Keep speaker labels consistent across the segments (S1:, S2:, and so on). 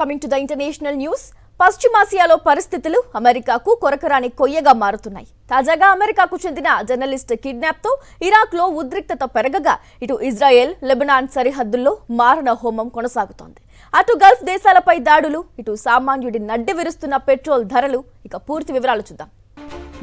S1: Coming to the international news. పశ్చిమాసియాలో పరిస్థితులు అమెరికాకు కొరకరాని కొయ్యగా మారుతున్నాయి. తాజాగా అమెరికాకు చెందిన జర్నలిస్ట్ కిడ్నాప్తో ఇరాక్లో ఉద్రిక్తత పెరగగా ఇటు ఇజ్రాయెల్, లెబనాన్ సరిహద్దుల్లో మారణ హోమం కొనసాగుతోంది. అటు గల్ఫ్ దేశాలపై దాడులు, ఇటు సామాన్యుడి నడ్డి విరుస్తున్న పెట్రోల్ ధరలు. ఇక పూర్తి వివరాలు చూద్దాం.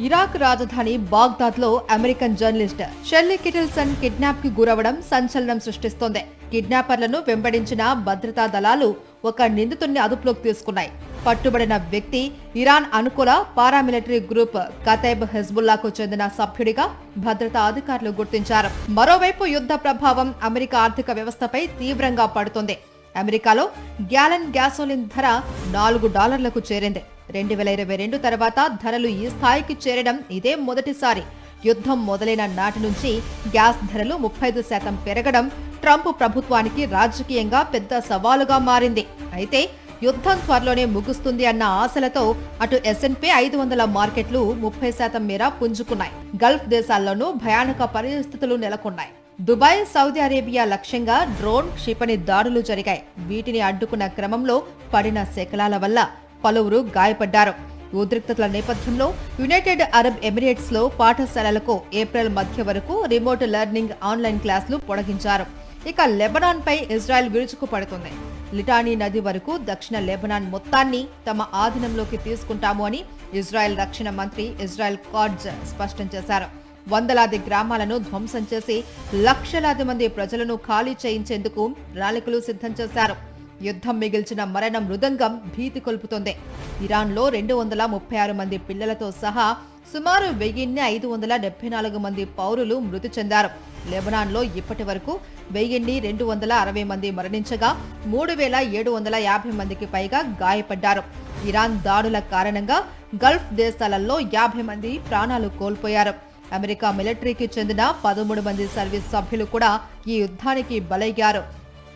S2: ఇరాక్ రాజధాని బాగ్దాద్లో అమెరికన్ జర్నలిస్ట్ షెర్లీ కిటిల్సన్ కిడ్నాప్ కి గురవడం సంచలనం సృష్టిస్తోంది. కిడ్నాపర్లను వెంబడించిన భద్రతా దళాలు ఒక నిందితుడిని అదుపులోకి తీసుకున్నాయి. పట్టుబడిన వ్యక్తి ఇరాన్ అనుకూల పారామిలిటరీ గ్రూప్ కతైబ్ హెజ్బుల్లాకు చెందిన సభ్యుడిగా భద్రతా అధికారులు గుర్తించారు. మరోవైపు యుద్ధ ప్రభావం అమెరికా ఆర్థిక వ్యవస్థపై తీవ్రంగా పడుతోంది. అమెరికాలో గ్యాలన్ గ్యాసోలిన్ ధర $4కు చేరింది. 2022 తర్వాత ధరలు ఈ స్థాయికి చేరడం ఇదే మొదటిసారి. యుద్ధం మొదలైన నాటి నుంచి గ్యాస్ ధరలు 35% పెరగడం ట్రంప్ ప్రభుత్వానికి రాజకీయంగా పెద్ద సవాలుగా మారింది. అయితే యుద్ధం త్వరలోనే ముగుస్తుంది అన్న ఆశలతో అటు S&P 500 మార్కెట్లు 30% మేర పుంజుకున్నాయి. గల్ఫ్ దేశాల్లోనూ భయానక పరిస్థితులు నెలకొన్నాయి. దుబాయ్, సౌదీ అరేబియా లక్ష్యంగా డ్రోన్, క్షిపణి దాడులు జరిగాయి. వీటిని అడ్డుకున్న క్రమంలో పడిన శకలాల వల్ల పలువురు గాయపడ్డారు. ఉద్రిక్తతల నేపథ్యంలో యునైటెడ్ అరబ్ ఎమిరేట్స్ లో పాఠశాలలకు ఏప్రిల్ మధ్య వరకు రిమోట్ లెర్నింగ్ ఆన్లైన్ క్లాసులు పొడిగించారు. ఇక లెబనాన్ పై ఇజ్రాయెల్ విరుచుకుపడుతుంది. లిటానీ నది వరకు దక్షిణ లెబనాన్ మొత్తాన్ని తమ ఆధీనంలోకి తీసుకుంటాము అని ఇజ్రాయెల్ రక్షణ మంత్రి ఇజ్రాయెల్ కాట్జ్ స్పష్టం చేశారు. వందలాది గ్రామాలను ధ్వంసం చేసి లక్షలాది మంది ప్రజలను ఖాళీ చేయించేందుకు ప్రణాళికలు సిద్ధం చేశారు. యుద్ధం మిగిల్చిన మరణ మృదంగం భీతి కొల్పుతోంది. ఇరాన్లో 236 మంది పిల్లలతో సహా సుమారు 1574 మంది పౌరులు మృతి చెందారు. లెబనాన్లో ఇప్పటి వరకు 1260 మంది మరణించగా 3750 మందికి పైగా గాయపడ్డారు. ఇరాన్ దాడుల కారణంగా గల్ఫ్ దేశాలలో 50 మంది ప్రాణాలు కోల్పోయారు. అమెరికా మిలిటరీకి చెందిన 13 మంది సర్వీస్ సభ్యులు కూడా ఈ యుద్ధానికి బలయ్యారు.